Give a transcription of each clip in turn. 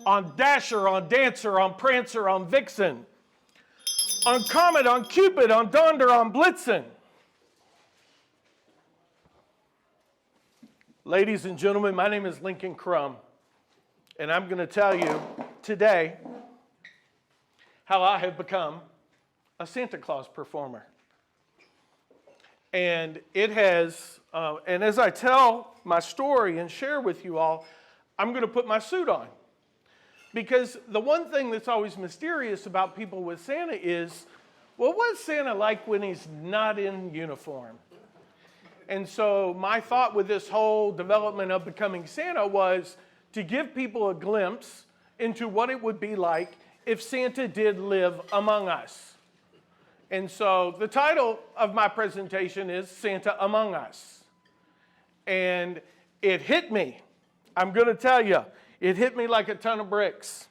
on Dasher, on Dancer, on Prancer, on Vixen, on Comet, on Cupid, on Donder, on Blitzen. Ladies and gentlemen, my name is Lincoln Crum, and I'm going to tell you today how I have become a Santa Claus performer. And it has, and as I tell my story and share with you all, I'm going to put my suit on. Because the one thing that's always mysterious about people with Santa is, well, what's Santa like when he's not in uniform? And so my thought with this whole development of becoming Santa was to give people a glimpse into what it would be like if Santa did live among us. And so the title of my presentation is Santa Among Us. And it hit me. I'm going to tell you, it hit me like a ton of bricks.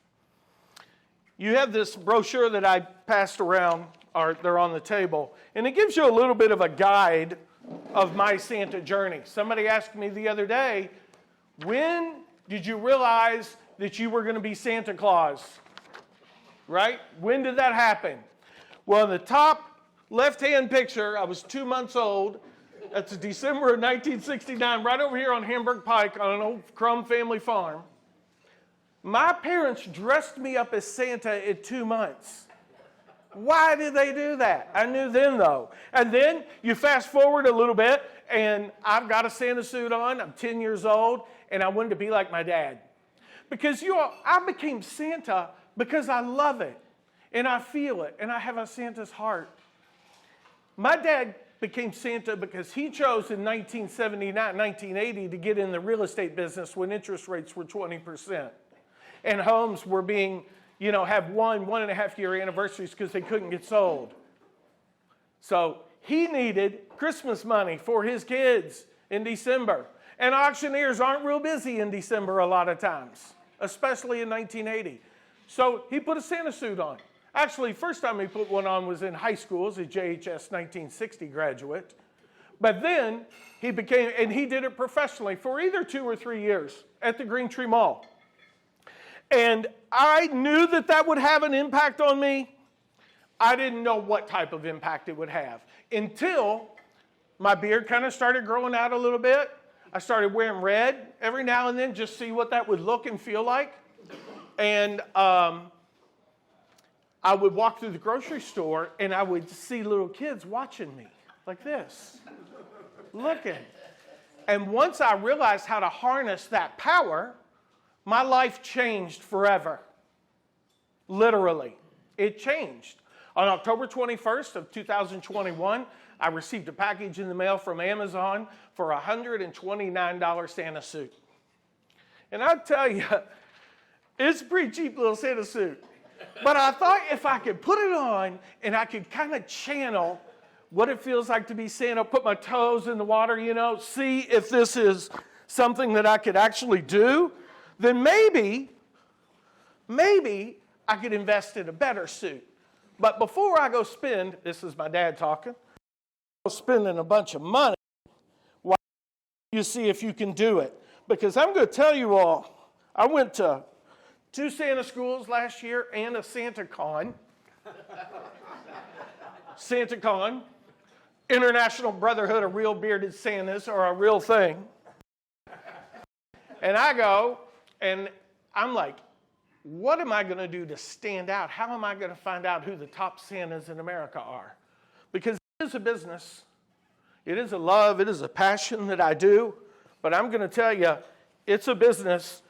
You have this brochure that I passed around, or they're on the table, and it gives you a little bit of a guide of my Santa journey. Somebody asked me the other day, when did you realize that you were going to be Santa Claus? Right? When did that happen? Well, in the top left-hand picture, I was 2 months old. That's December of 1969, right over here on Hamburg Pike on an old Crum family farm. My parents dressed me up as Santa at 2 months. Why did they do that? I knew then, though. And then you fast forward a little bit, and I've got a Santa suit on. I'm 10 years old, and I wanted to be like my dad. Because I became Santa because I love it. And I feel it, and I have a Santa's heart. My dad became Santa because he chose in 1979, 1980 to get in the real estate business when interest rates were 20%. And homes were being, have 1.5 year anniversaries because they couldn't get sold. So he needed Christmas money for his kids in December. And auctioneers aren't real busy in December a lot of times, especially in 1980. So he put a Santa suit on. Actually, first time he put one on was in high school as a JHS 1960 graduate. But then he did it professionally for either 2 or 3 years at the Green Tree Mall. And I knew that would have an impact on me. I didn't know what type of impact it would have until my beard kind of started growing out a little bit. I started wearing red every now and then, just see what that would look and feel like. And I would walk through the grocery store and I would see little kids watching me like this, looking. And once I realized how to harness that power, my life changed forever. Literally, it changed. On October 21st of 2021, I received a package in the mail from Amazon for a $129 Santa suit. And I'll tell you, it's a pretty cheap little Santa suit. But I thought if I could put it on and I could kind of channel what it feels like to be Santa, put my toes in the water, see if this is something that I could actually do, then maybe I could invest in a better suit. But before I go spend, this is my dad talking, spending a bunch of money, why don't you see if you can do it? Because I'm going to tell you all, I went to 2 Santa schools last year and a SantaCon. SantaCon, International Brotherhood of Real Bearded Santas, are a real thing. And I go, and I'm like, what am I going to do to stand out? How am I going to find out who the top Santas in America are? Because it is a business. It is a love. It is a passion that I do. But I'm going to tell you, it's a business,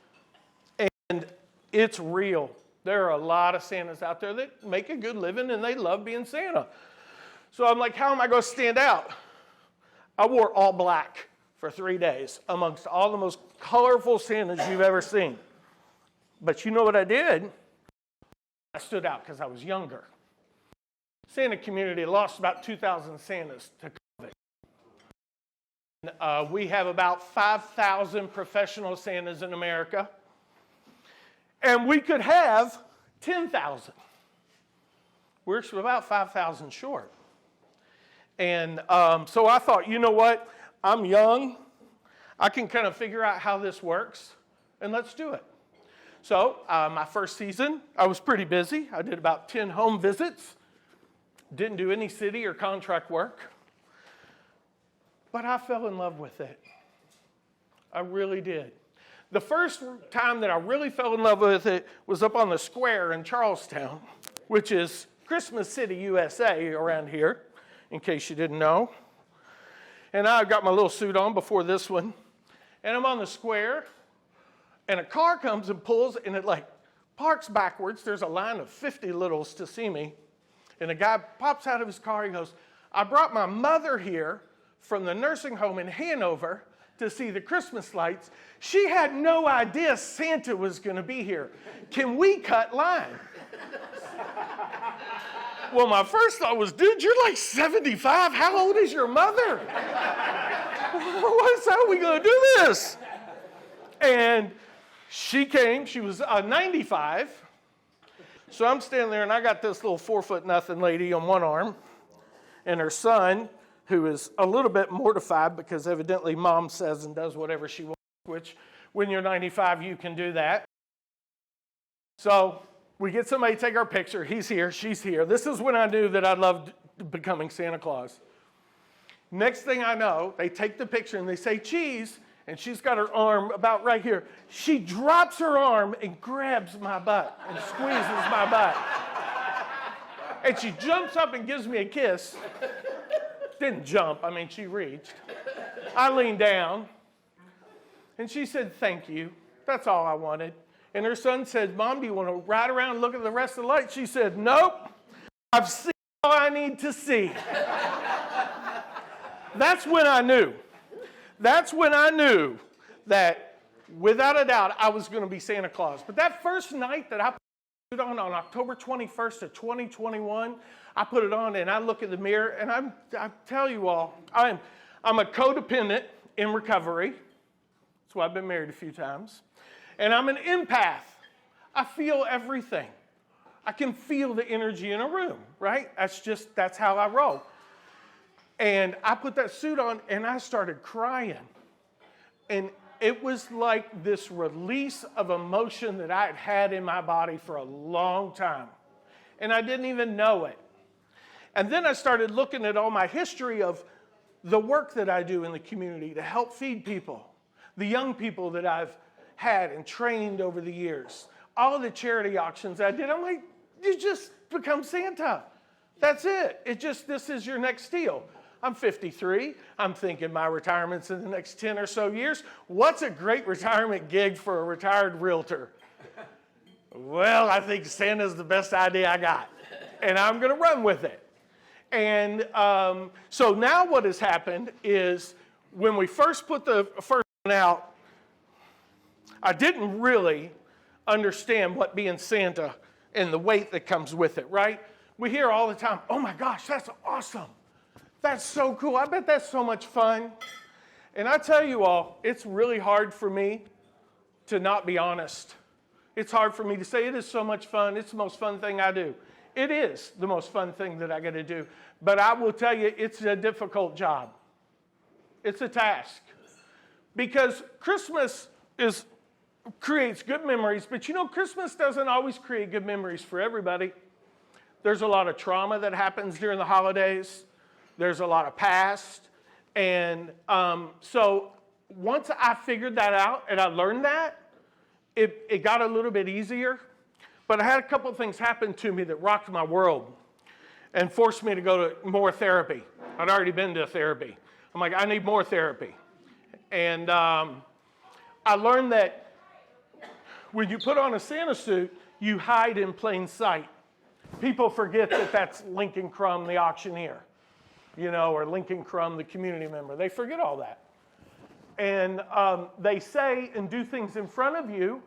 and it's real. There are a lot of Santas out there that make a good living, and they love being Santa. So I'm like, how am I going to stand out? I wore all black for 3 days amongst all the most colorful Santas you've ever seen. But you know what I did? I stood out because I was younger. Santa community lost about 2,000 Santas to COVID. We have about 5,000 professional Santas in America. And we could have 10,000. We're about 5,000 short. And so I thought, you know what? I'm young. I can kind of figure out how this works, and let's do it. So my first season, I was pretty busy. I did about 10 home visits. Didn't do any city or contract work. But I fell in love with it. I really did. The first time that I really fell in love with it was up on the square in Charlestown, which is Christmas City, USA, around here, in case you didn't know. And I got my little suit on before this one. And I'm on the square, and a car comes and pulls, and it like parks backwards. There's a line of 50 littles to see me. And a guy pops out of his car. He goes, I brought my mother here from the nursing home in Hanover to see the Christmas lights. She had no idea Santa was going to be here. Can we cut line? Well, my first thought was, dude, you're like 75. How old is your mother? How are we going to do this? And she came. She was 95. So I'm standing there, and I got this little 4'0" lady on one arm, and her son, who is a little bit mortified because evidently mom says and does whatever she wants, which when you're 95, you can do that. So we get somebody to take our picture. He's here. She's here. This is when I knew that I loved becoming Santa Claus. Next thing I know, they take the picture, and they say cheese, and she's got her arm about right here. She drops her arm and grabs my butt and squeezes my butt. And she jumps up and gives me a kiss. Didn't jump, I mean, she reached. I leaned down, and she said, thank you. That's all I wanted. And her son said, Mom, do you want to ride around and look at the rest of the lights? She said, nope, I've seen all I need to see. That's when I knew. That's when I knew that, without a doubt, I was going to be Santa Claus. But that first night that I put it on October 21st of 2021, I put it on and I look in the mirror, and I tell you all, I'm a codependent in recovery. That's why I've been married a few times. And I'm an empath. I feel everything. I can feel the energy in a room, right? That's how I roll. And I put that suit on, and I started crying. And it was like this release of emotion that I had had in my body for a long time. And I didn't even know it. And then I started looking at all my history of the work that I do in the community to help feed people, the young people that I've had and trained over the years, all the charity auctions I did. I'm like, you just become Santa. That's it. This is your next deal. I'm 53. I'm thinking my retirement's in the next 10 or so years. What's a great retirement gig for a retired realtor? Well, I think Santa's the best idea I got, and I'm going to run with it. And so now what has happened is when we first put the first one out, I didn't really understand what being Santa and the weight that comes with it, right? We hear all the time, oh my gosh, that's awesome. That's so cool. I bet that's so much fun. And I tell you all, it's really hard for me to not be honest. It's hard for me to say it is so much fun. It's the most fun thing I do. It is the most fun thing that I get to do. But I will tell you, it's a difficult job. It's a task. Because Christmas creates good memories, but you know, Christmas doesn't always create good memories for everybody. There's a lot of trauma that happens during the holidays. There's a lot of past. And so once I figured that out and I learned that, it got a little bit easier. But I had a couple of things happen to me that rocked my world and forced me to go to more therapy. I'd already been to therapy. I'm like, I need more therapy. And I learned that when you put on a Santa suit, you hide in plain sight. People forget that that's Lincoln Crum, the auctioneer, or Lincoln Crum, the community member. They forget all that. And they say and do things in front of you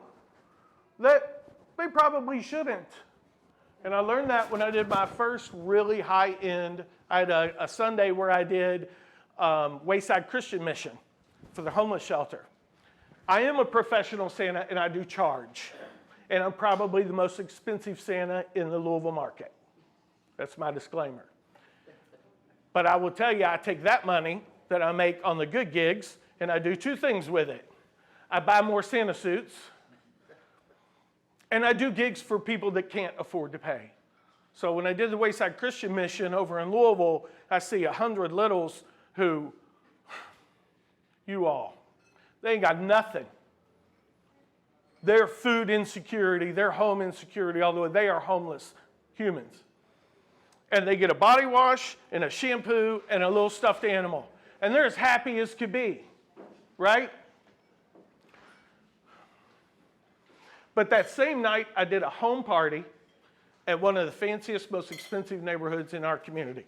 that they probably shouldn't. And I learned that when I did my first really high-end, I had a Sunday where I did Wayside Christian Mission for the homeless shelter. I am a professional Santa, and I do charge. And I'm probably the most expensive Santa in the Louisville market. That's my disclaimer. But I will tell you, I take that money that I make on the good gigs, and I do two things with it. I buy more Santa suits, And I do gigs for people that can't afford to pay. So when I did the Wayside Christian Mission over in Louisville, I see 100 littles who, you all, they ain't got nothing. Their food insecurity, their home insecurity, although they are homeless humans. And they get a body wash and a shampoo and a little stuffed animal. And they're as happy as could be, right? But that same night, I did a home party at one of the fanciest, most expensive neighborhoods in our community.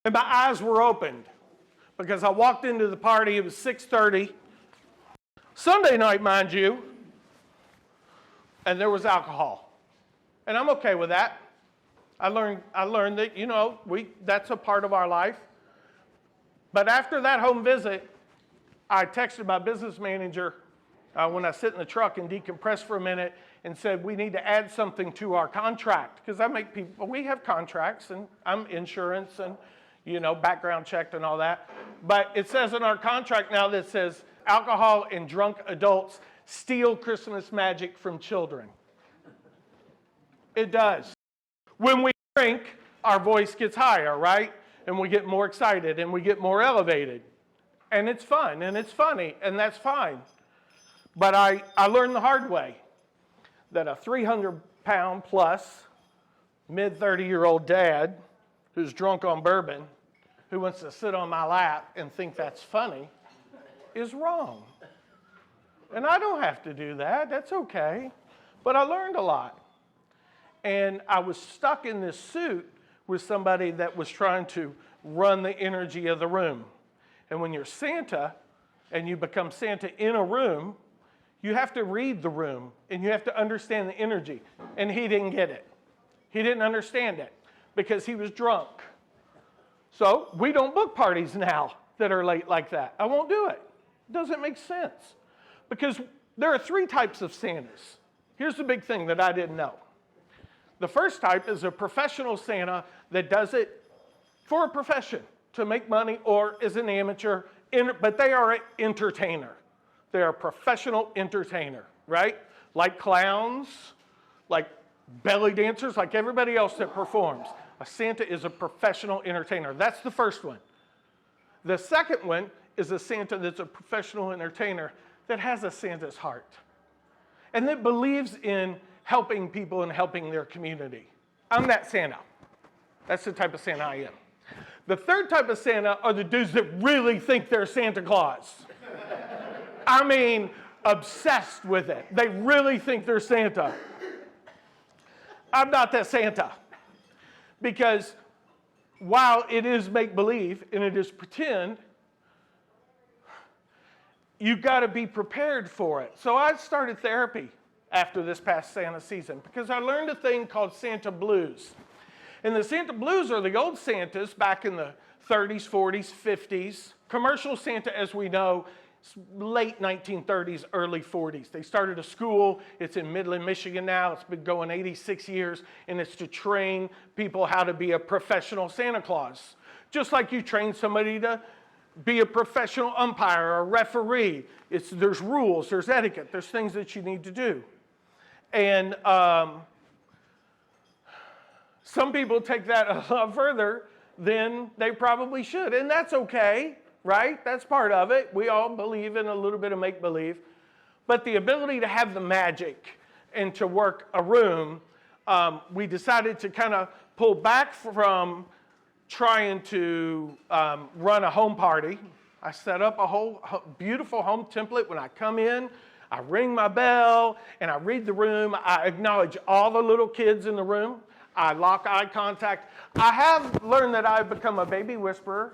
And my eyes were opened because I walked into the party, it was 6:30, Sunday night, mind you, and there was alcohol. And I'm okay with that. I learned that, that's a part of our life. But after that home visit, I texted my business manager when I sit in the truck and decompress for a minute and said, we need to add something to our contract. Because we have contracts, and I'm insurance and, background checked and all that. But it says in our contract now that says, alcohol and drunk adults steal Christmas magic from children. It does. When we drink, our voice gets higher, right? And we get more excited and we get more elevated. And it's fun and it's funny, and that's fine. But I learned the hard way that a 300-pound plus, mid-30-year-old dad who's drunk on bourbon, who wants to sit on my lap and think that's funny, is wrong. And I don't have to do that. That's okay. But I learned a lot. And I was stuck in this suit with somebody that was trying to run the energy of the room. And when you're Santa and you become Santa in a room, you have to read the room and you have to understand the energy. And he didn't get it. He didn't understand it because he was drunk. So we don't book parties now that are late like that. I won't do it. It doesn't make sense. Because there are 3 types of Santas. Here's the big thing that I didn't know. The first type is a professional Santa that does it for a profession, to make money, or is an amateur, but they are an entertainer. They're a professional entertainer, right? Like clowns, like belly dancers, like everybody else that performs. A Santa is a professional entertainer. That's the first one. The second one is a Santa that's a professional entertainer that has a Santa's heart and that believes in helping people and helping their community. I'm that Santa. That's the type of Santa I am. The third type of Santa are the dudes that really think they're Santa Claus. I mean, obsessed with it. They really think they're Santa. I'm not that Santa. Because while it is make-believe and it is pretend, you've got to be prepared for it. So I started therapy after this past Santa season because I learned a thing called Santa blues. And the Santa blues are the old Santas back in the 30s, 40s, 50s. Commercial Santa, as we know, late 1930s, early 40s. They started a school. It's in Midland, Michigan now. It's been going 86 years, and it's to train people how to be a professional Santa Claus. Just like you train somebody to be a professional umpire or a referee. There's rules, there's etiquette, there's things that you need to do. And some people take that a lot further than they probably should, and that's okay. Right? That's part of it. We all believe in a little bit of make-believe. But the ability to have the magic and to work a room, we decided to kind of pull back from trying to run a home party. I set up a whole beautiful home template. When I come in, I ring my bell, and I read the room. I acknowledge all the little kids in the room. I lock eye contact. I have learned that I've become a baby whisperer.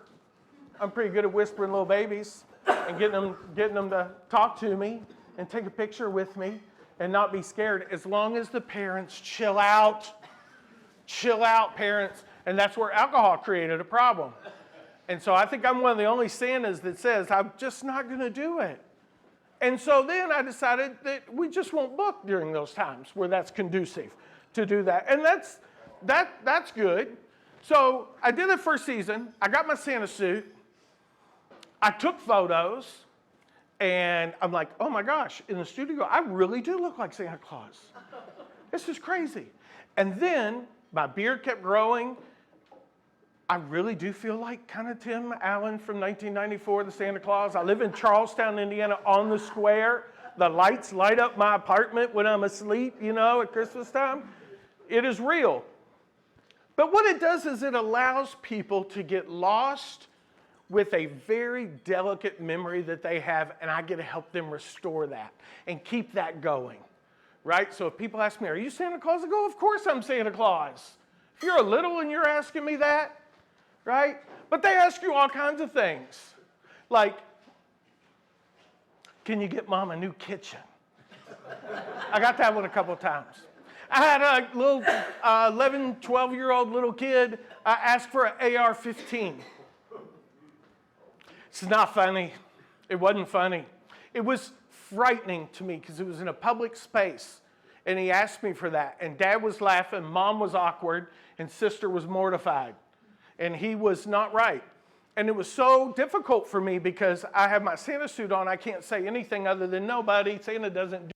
I'm pretty good at whispering little babies and getting them to talk to me and take a picture with me and not be scared, as long as the parents chill out. Chill out, parents. And that's where alcohol created a problem. And so I think I'm one of the only Santas that says, I'm just not going to do it. And so then I decided that we just won't book during those times where that's conducive to do that. And that's good. So I did the first season. I got my Santa suit. I took photos, And I'm like, oh my gosh, in the studio, I really do look like Santa Claus. This is crazy. And then my beard kept growing. I really do feel like kind of Tim Allen from 1994, the Santa Claus. I live in Charlestown, Indiana, on the square. The lights light up my apartment when I'm asleep, at Christmas time. It is real. But what it does is it allows people to get lost with a very delicate memory that they have, and I get to help them restore that and keep that going, right? So if people ask me, are you Santa Claus? I go, of course I'm Santa Claus. If you're a little and you're asking me that, right? But they ask you all kinds of things, like, can you get Mom a new kitchen? I got that one a couple of times. I had a little 11, 12-year-old little kid ask for an AR-15. It's not funny. It wasn't funny. It was frightening to me because it was in a public space, and he asked me for that. And Dad was laughing, Mom was awkward, and Sister was mortified. And he was not right. And it was so difficult for me because I have my Santa suit on. I can't say anything other than, no, buddy, Santa doesn't do.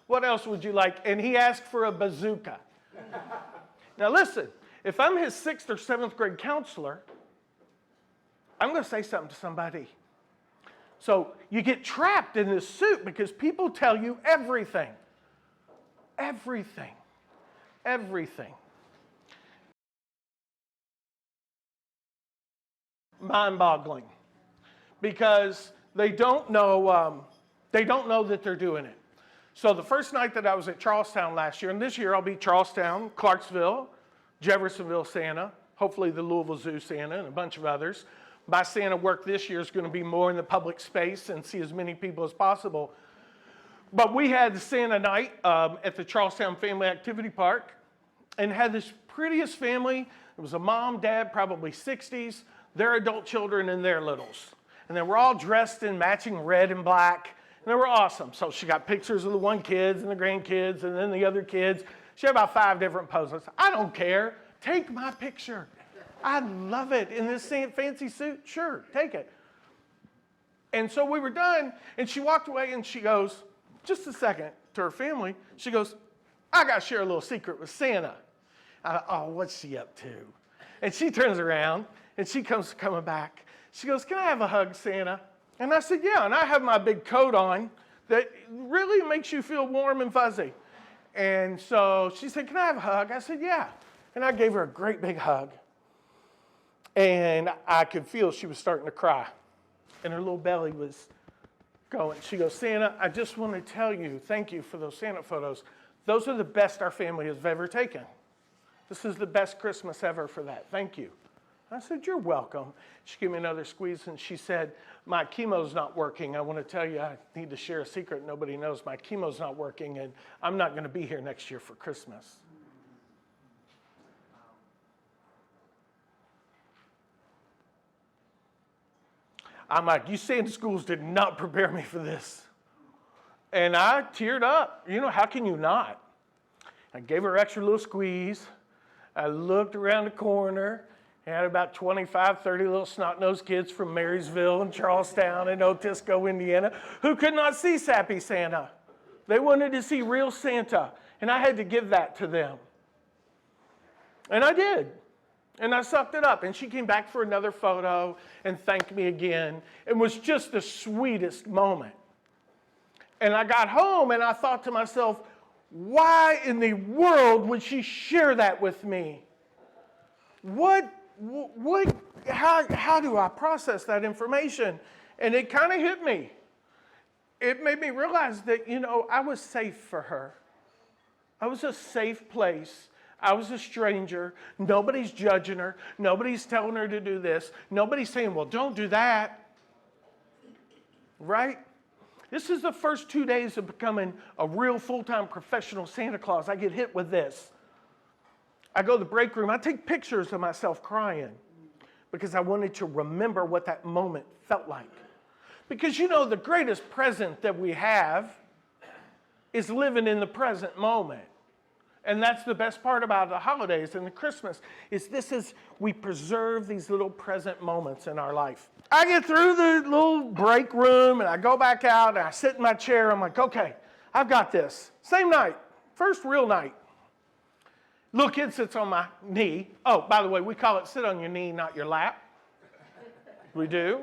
What else would you like? And he asked for a bazooka. Now listen, if I'm his 6th or 7th grade counselor, I'm going to say something to somebody. So you get trapped in this suit because people tell you everything. Everything. Everything. Mind-boggling. Because they don't know that they're doing it. So the first night that I was at Charlestown last year, and this year I'll be Charlestown, Clarksville, Jeffersonville Santa, hopefully the Louisville Zoo Santa, and a bunch of others. My Santa work this year is going to be more in the public space and see as many people as possible. But we had the Santa night at the Charlestown Family Activity Park and had this prettiest family. It was a mom, dad, probably 60s, their adult children and their littles. And they were all dressed in matching red and black. And they were awesome. So she got pictures of the one kids and the grandkids and then the other kids. She had about 5 different poses. I don't care. Take my picture. I love it. In this fancy suit, sure, take it. And so we were done, and she walked away, and she goes, just a second, to her family. She goes, I got to share a little secret with Santa. Oh, what's she up to? And she turns around, and she comes coming back. She goes, can I have a hug, Santa? And I said, yeah, and I have my big coat on that really makes you feel warm and fuzzy. And so she said, can I have a hug? I said, yeah. And I gave her a great big hug. And I could feel she was starting to cry. And her little belly was going. She goes, Santa, I just want to tell you, thank you for those Santa photos. Those are the best our family has ever taken. This is the best Christmas ever for that. Thank you. I said, you're welcome. She gave me another squeeze, and she said, my chemo's not working. I want to tell you, I need to share a secret nobody knows. My chemo's not working, and I'm not going to be here next year for Christmas. I'm like, you Santa schools did not prepare me for this. And I teared up. How can you not? I gave her an extra little squeeze. I looked around the corner. Had about 25, 30 little snot-nosed kids from Marysville and Charlestown and Otisco, Indiana, who could not see Sappy Santa. They wanted to see real Santa, and I had to give that to them. And I did. And I sucked it up. And she came back for another photo and thanked me again. It was just the sweetest moment. And I got home, and I thought to myself, why in the world would she share that with me? How do I process that information? And it kind of hit me. It made me realize that, I was safe for her. I was a safe place. I was a stranger. Nobody's judging her. Nobody's telling her to do this. Nobody's saying, well, don't do that. Right? This is the first 2 days of becoming a real full-time professional Santa Claus. I get hit with this. I go to the break room. I take pictures of myself crying because I wanted to remember what that moment felt like. Because, the greatest present that we have is living in the present moment. And that's the best part about the holidays and the Christmas is we preserve these little present moments in our life. I get through the little break room and I go back out and I sit in my chair. I'm like, okay, I've got this. Same night, first real night. Little kid sits on my knee. Oh, by the way, we call it sit on your knee, not your lap. We do.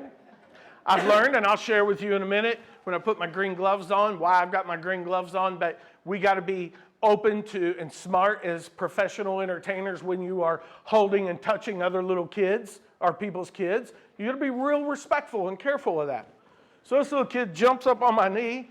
I've learned, and I'll share with you in a minute when I put my green gloves on, why I've got my green gloves on, but we got to be open to and smart as professional entertainers when you are holding and touching other little kids or people's kids. You got to be real respectful and careful of that. So this little kid jumps up on my knee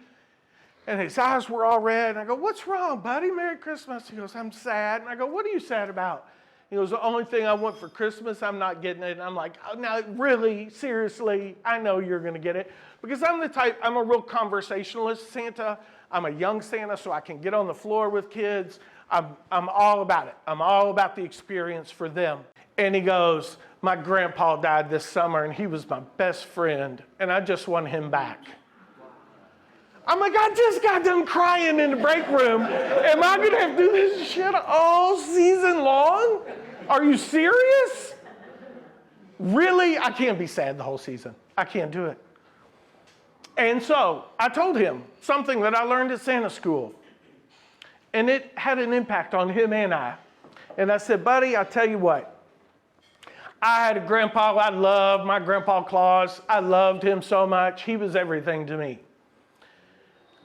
and his eyes were all red. And I go, what's wrong, buddy? Merry Christmas. He goes, I'm sad. And I go, what are you sad about? He goes, the only thing I want for Christmas, I'm not getting it. And I'm like, oh, now really, seriously, I know you're going to get it. Because I'm a real conversationalist Santa. I'm a young Santa, so I can get on the floor with kids. I'm all about it. I'm all about the experience for them. And he goes, my grandpa died this summer, and he was my best friend, and I just want him back. I'm like, I just got done crying in the break room. Am I going to have to do this shit all season long? Are you serious? Really? I can't be sad the whole season. I can't do it. And so I told him something that I learned at Santa school. And it had an impact on him and I. And I said, buddy, I'll tell you what. I had a grandpa I loved, my Grandpa Claus. I loved him so much. He was everything to me.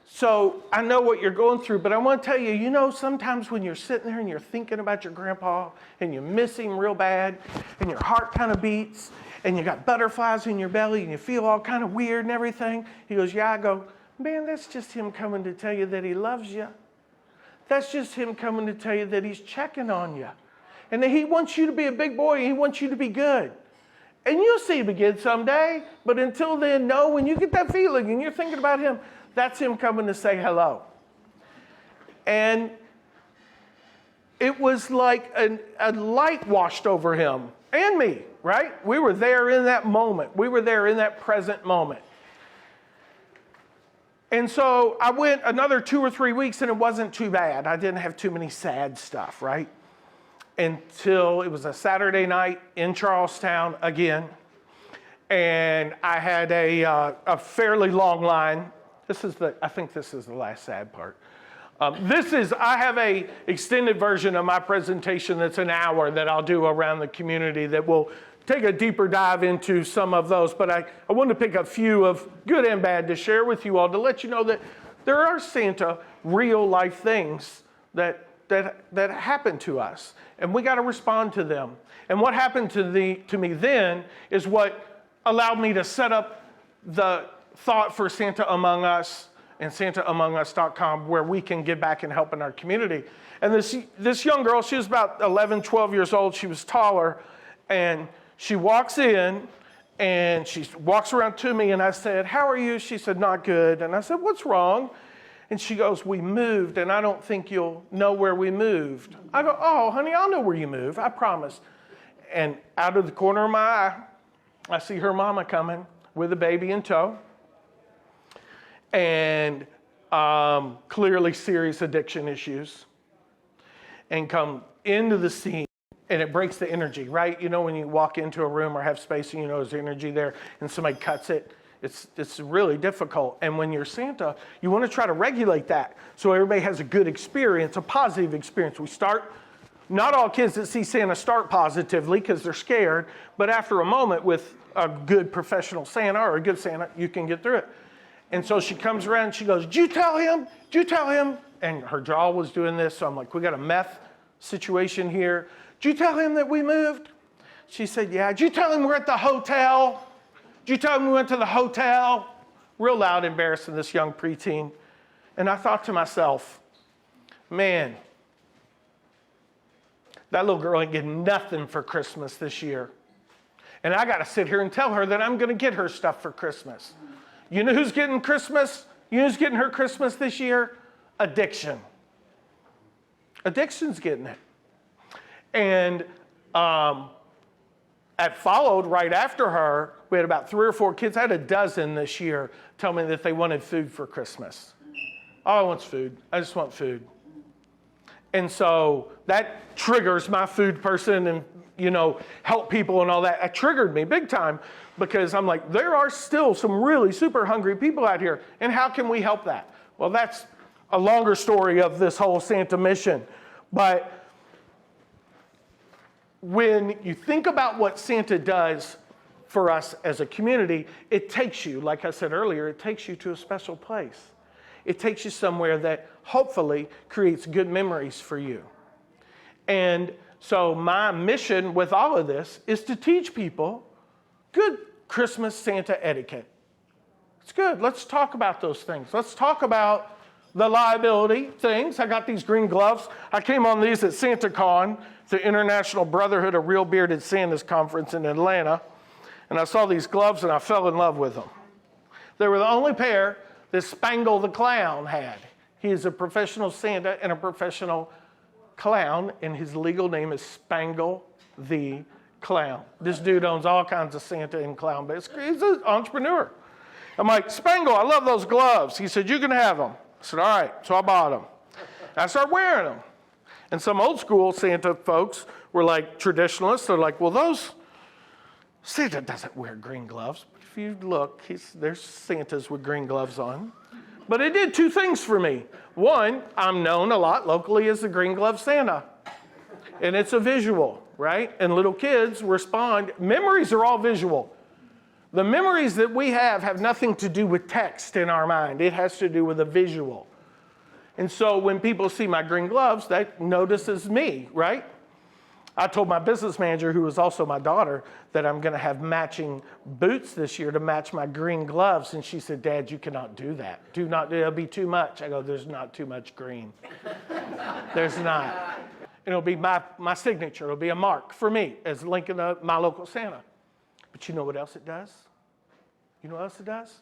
So I know what you're going through, but I want to tell you, you know, sometimes when you're sitting there and you're thinking about your grandpa and you miss him real bad and your heart kind of beats and you got butterflies in your belly and you feel all kind of weird and everything. He goes, yeah. I go, man, that's just him coming to tell you that he loves you. That's just him coming to tell you that he's checking on you. And that he wants you to be a big boy. He wants you to be good. And you'll see him again someday. But until then, no, when you get that feeling and you're thinking about him, that's him coming to say hello. And it was like a light washed over him and me, right? We were there in that moment. We were there in that present moment. And so I went another 2 or 3 weeks and it wasn't too bad. I didn't have too many sad stuff, right? Until it was a Saturday night in Charlestown again. And I had a fairly long line. I think this is the last sad part. I have a extended version of my presentation that's an hour that I'll do around the community that will take a deeper dive into some of those. But I want to pick a few of good and bad to share with you all to let you know that there are Santa real life things that happen to us. And we got to respond to them. And what happened to me then is what allowed me to set up the thought for Santa Among Us and SantaAmongUs.com, where we can give back and help in our community. And this young girl, she was about 11, 12 years old. She was taller. And she walks in and she walks around to me and I said, how are you? She said, not good. And I said, what's wrong? And she goes, we moved and I don't think you'll know where we moved. I go, oh, honey, I'll know where you move. I promise. And out of the corner of my eye, I see her mama coming with a baby in tow. And clearly serious addiction issues, and come into the scene, and it breaks the energy, right? You know, when you walk into a room or have space and you know there's energy there, and somebody cuts it, it's really difficult. And when you're Santa, you want to try to regulate that so everybody has a good experience, a positive experience. Not all kids that see Santa start positively because they're scared, but after a moment with a good professional Santa or a good Santa, you can get through it. And so she comes around and she goes, did you tell him? Did you tell him? And her jaw was doing this. So I'm like, we got a meth situation here. Did you tell him that we moved? She said, yeah. Did you tell him we're at the hotel? Did you tell him we went to the hotel? Real loud, embarrassing this young preteen. And I thought to myself, man, that little girl ain't getting nothing for Christmas this year. And I got to sit here and tell her that I'm going to get her stuff for Christmas. You know who's getting Christmas? You know who's getting her Christmas this year? Addiction. Addiction's getting it. And I followed right after her. We had about 3 or 4 kids. I had a dozen this year tell me that they wanted food for Christmas. All I want is food. I just want food. And so that triggers my food person and, help people and all that. It triggered me big time because I'm like, there are still some really super hungry people out here. And how can we help that? Well, that's a longer story of this whole Santa mission. But when you think about what Santa does for us as a community, it takes you, like I said earlier, it takes you to a special place. It takes you somewhere that hopefully creates good memories for you. And so my mission with all of this is to teach people good Christmas Santa etiquette. It's good. Let's talk about those things. Let's talk about the liability things. I got these green gloves. I came on these at SantaCon, the International Brotherhood of Real Bearded Santas conference in Atlanta. And I saw these gloves and I fell in love with them. They were the only pair that Spangle the Clown had. He is a professional Santa and a professional clown, and his legal name is Spangle the Clown. This dude owns all kinds of Santa and clown, but he's an entrepreneur. I'm like, Spangle, I love those gloves. He said, you can have them. I said, all right. So I bought them. I started wearing them. And some old school Santa folks were like traditionalists. They're like, well, Santa doesn't wear green gloves. But if you look, there's Santas with green gloves on. But it did two things for me. One, I'm known a lot locally as the Green Glove Santa. And it's a visual, right? And little kids respond. Memories are all visual. The memories that we have nothing to do with text in our mind. It has to do with a visual. And so when people see my green gloves, that notices me, right? I told my business manager, who was also my daughter, that I'm going to have matching boots this year to match my green gloves. And she said, Dad, you cannot do that. It'll be too much. I go, there's not too much green. There's not. It'll be my signature. It'll be a mark for me as Lincoln, my local Santa. But you know what else it does? You know what else it does?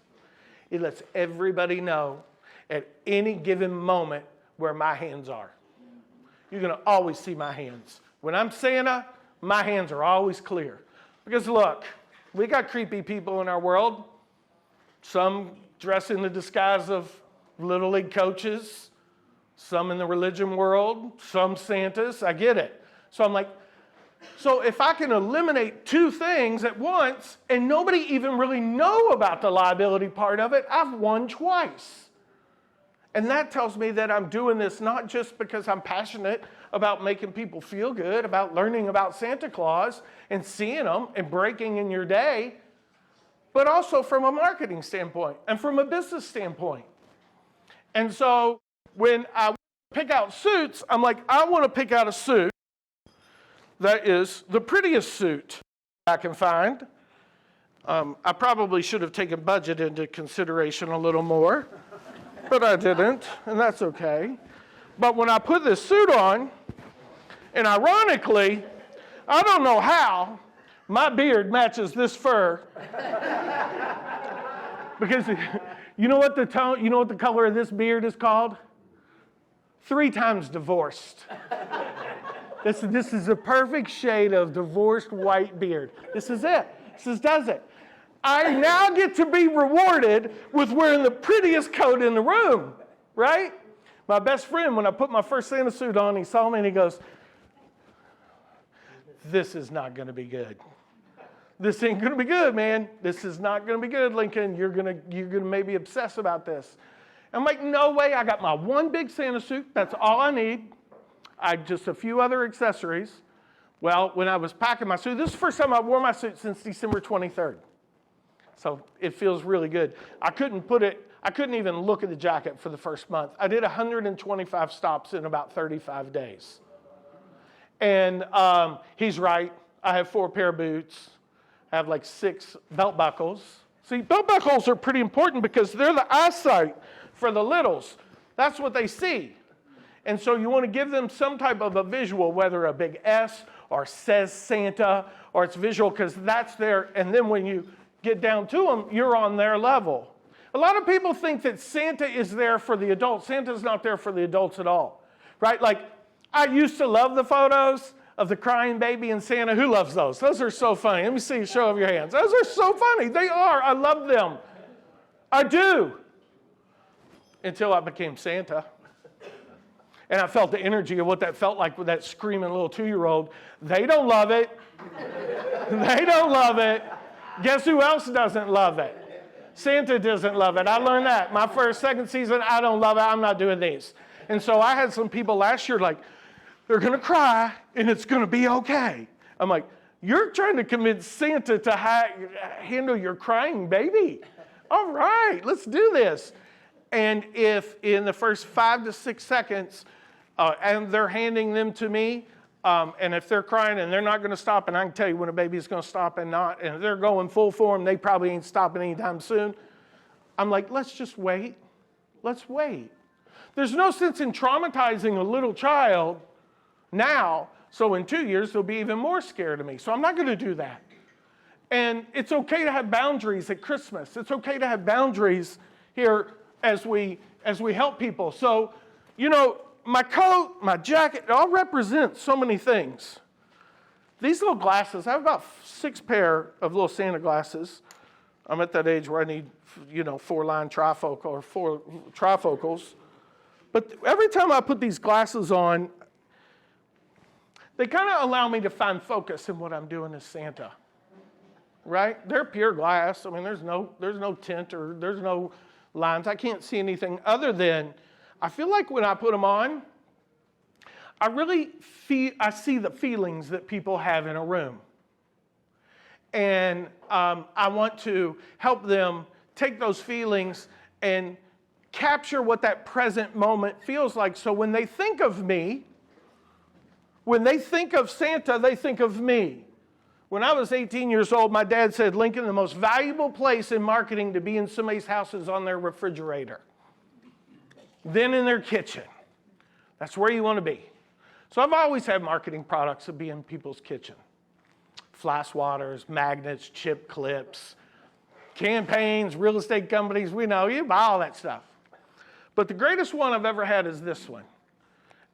It lets everybody know at any given moment where my hands are. You're going to always see my hands. When I'm Santa, my hands are always clear. Because look, we got creepy people in our world. Some dress in the disguise of Little League coaches. Some in the religion world. Some Santas. I get it. So I'm like, so if I can eliminate two things at once and nobody even really know about the liability part of it, I've won twice. And that tells me that I'm doing this not just because I'm passionate about making people feel good, about learning about Santa Claus and seeing them and breaking in your day, but also from a marketing standpoint and from a business standpoint. And so when I pick out suits, I'm like, I want to pick out a suit that is the prettiest suit I can find. I probably should have taken budget into consideration a little more, but I didn't, and that's okay. But when I put this suit on, and ironically, I don't know how, my beard matches this fur. Because you know what the color of this beard is called? 3 times divorced. This is a perfect shade of divorced white beard. This is it. This does it. I now get to be rewarded with wearing the prettiest coat in the room, right? My best friend, when I put my first Santa suit on, he saw me and he goes, this is not going to be good. This ain't going to be good, man. This is not going to be good, Lincoln. You're going to maybe obsess about this. I'm like, no way. I got my one big Santa suit. That's all I need. Just a few other accessories. Well, when I was packing my suit, this is the first time I wore my suit since December 23rd. So it feels really good. I couldn't even look at the jacket for the first month. I did 125 stops in about 35 days. And he's right. I have 4 pair of boots. I have like 6 belt buckles. See, belt buckles are pretty important because they're the eyesight for the littles. That's what they see. And so you want to give them some type of a visual, whether a big S or says Santa, or it's visual because that's there. And then when you get down to them, you're on their level. A lot of people think that Santa is there for the adults. Santa's not there for the adults at all, right? Like, I used to love the photos of the crying baby and Santa. Who loves those? Those are so funny. Let me see, show of your hands. Those are so funny. They are. I love them. I do. Until I became Santa. And I felt the energy of what that felt like with that screaming little 2-year-old. They don't love it. They don't love it. Guess who else doesn't love it? Santa doesn't love it. I learned that. My second season, I don't love it. I'm not doing these. And so I had some people last year like, they're going to cry and it's going to be okay. I'm like, you're trying to convince Santa to handle your crying baby. All right, let's do this. And if in the first 5 to 6 seconds, and they're handing them to me, and if they're crying and they're not going to stop, and I can tell you when a baby is going to stop and not, and if they're going full form, they probably ain't stopping anytime soon. I'm like, let's just wait. Let's wait. There's no sense in traumatizing a little child now, so in 2 years they'll be even more scared of me. So I'm not going to do that. And it's okay to have boundaries at Christmas. It's okay to have boundaries here as we help people. So, you know, my coat, my jacket, it all represents so many things. These little glasses, I have about 6 pair of little Santa glasses. I'm at that age where I need, 4-line trifocal or 4 trifocals. But every time I put these glasses on, they kind of allow me to find focus in what I'm doing as Santa, right? They're pure glass. I mean, there's no tint or there's no lines. I can't see anything other than I feel like when I put them on, I see the feelings that people have in a room. And I want to help them take those feelings and capture what that present moment feels like. So when they think of me, when they think of Santa, they think of me. When I was 18 years old, my dad said, Lincoln, the most valuable place in marketing to be in somebody's house is on their refrigerator. Then in their kitchen. That's where you want to be. So I've always had marketing products that be in people's kitchen. Fly swatters, magnets, chip clips, campaigns, real estate companies, we know, you buy all that stuff. But the greatest one I've ever had is this one.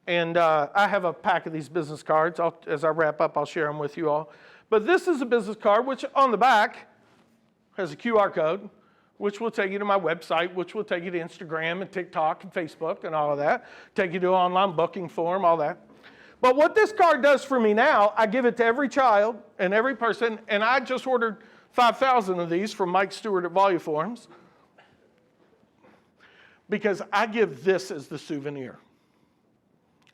And I have a pack of these business cards. As I wrap up, I'll share them with you all. But this is a business card, which on the back has a QR code, which will take you to my website, which will take you to Instagram and TikTok and Facebook and all of that, take you to an online booking form, all that. But what this card does for me now, I give it to every child and every person, and I just ordered 5,000 of these from Mike Stewart at Voluforms because I give this as the souvenir.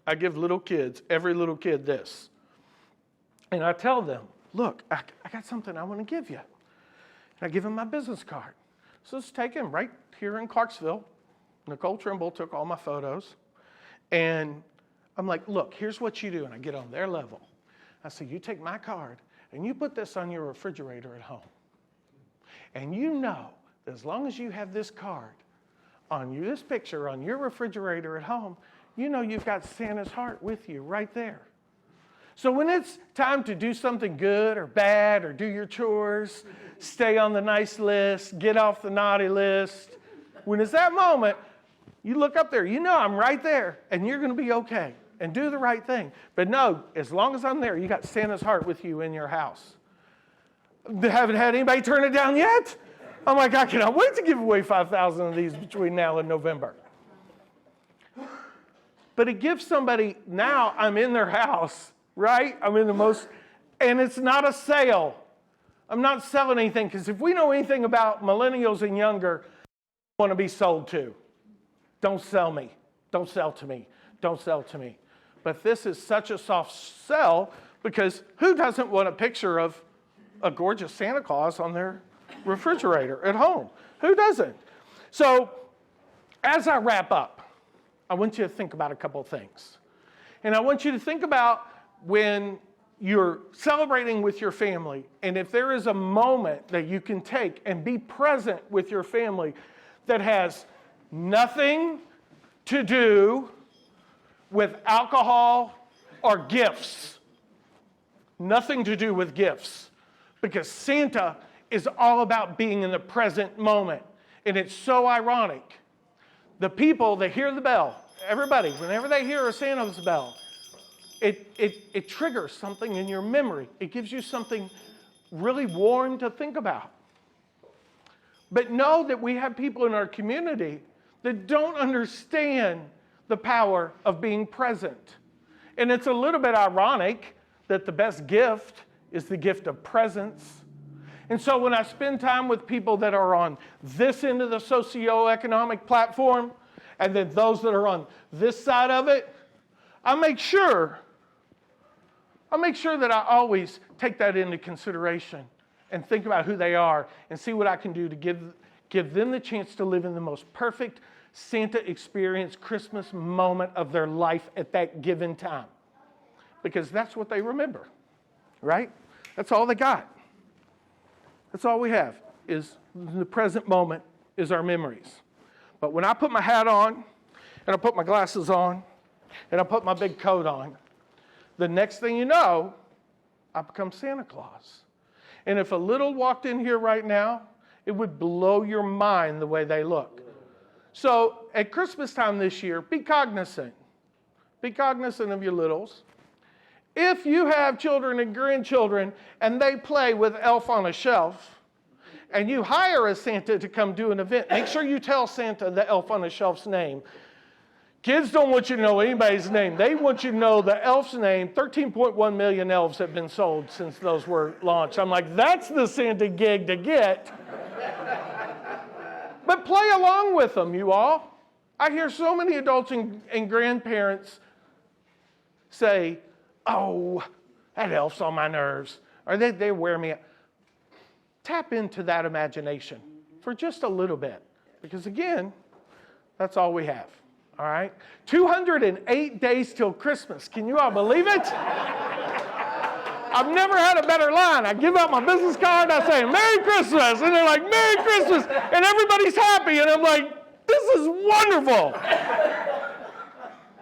I give little kids, every little kid this. And I tell them, look, I got something I want to give you. And I give them my business card. So it's taken right here in Clarksville. Nicole Trimble took all my photos. And I'm like, look, here's what you do. And I get on their level. I say, you take my card and you put this on your refrigerator at home. And you know that as long as you have this card on you, this picture on your refrigerator at home, you know you've got Santa's heart with you right there. So when it's time to do something good or bad or do your chores, stay on the nice list, get off the naughty list, when it's that moment, you look up there, you know I'm right there, and you're going to be okay and do the right thing. But no, as long as I'm there, you got Santa's heart with you in your house. Haven't had anybody turn it down yet? I'm like, I cannot wait to give away 5,000 of these between now and November. But it gives somebody, now I'm in their house, right? I'm in the most, and it's not a sale. I'm not selling anything, because if we know anything about millennials and younger, I want to be sold to. Don't sell me. Don't sell to me. Don't sell to me. But this is such a soft sell, because who doesn't want a picture of a gorgeous Santa Claus on their refrigerator at home? Who doesn't? So as I wrap up, I want you to think about a couple of things. And I want you to think about when you're celebrating with your family, and if there is a moment that you can take and be present with your family that has nothing to do with alcohol or gifts. Nothing to do with gifts. Because Santa is all about being in the present moment. And it's so ironic. The people that hear the bell, everybody, whenever they hear a Santa's bell, it triggers something in your memory. It gives you something really warm to think about. But know that we have people in our community that don't understand the power of being present. And it's a little bit ironic that the best gift is the gift of presence. And so when I spend time with people that are on this end of the socioeconomic platform, and then those that are on this side of it, I make sure that I always take that into consideration and think about who they are and see what I can do to give them the chance to live in the most perfect Santa experience Christmas moment of their life at that given time. Because that's what they remember, right? That's all they got. That's all we have is the present moment is our memories. But when I put my hat on and I put my glasses on and I put my big coat on, the next thing you know, I become Santa Claus. And if a little walked in here right now, it would blow your mind the way they look. So at Christmas time this year, be cognizant. Be cognizant of your littles. If you have children and grandchildren and they play with Elf on a Shelf, and you hire a Santa to come do an event, make sure you tell Santa the Elf on a Shelf's name. Kids don't want you to know anybody's name. They want you to know the elf's name. 13.1 million elves have been sold since those were launched. I'm like, that's the Santa gig to get. But play along with them, you all. I hear so many adults and grandparents say, oh, that elf's on my nerves. Or they wear me out. Tap into that imagination for just a little bit. Because again, that's all we have. All right? 208 days till Christmas. Can you all believe it? I've never had a better line. I give out my business card, I say, Merry Christmas. And they're like, Merry Christmas. And everybody's happy. And I'm like, this is wonderful.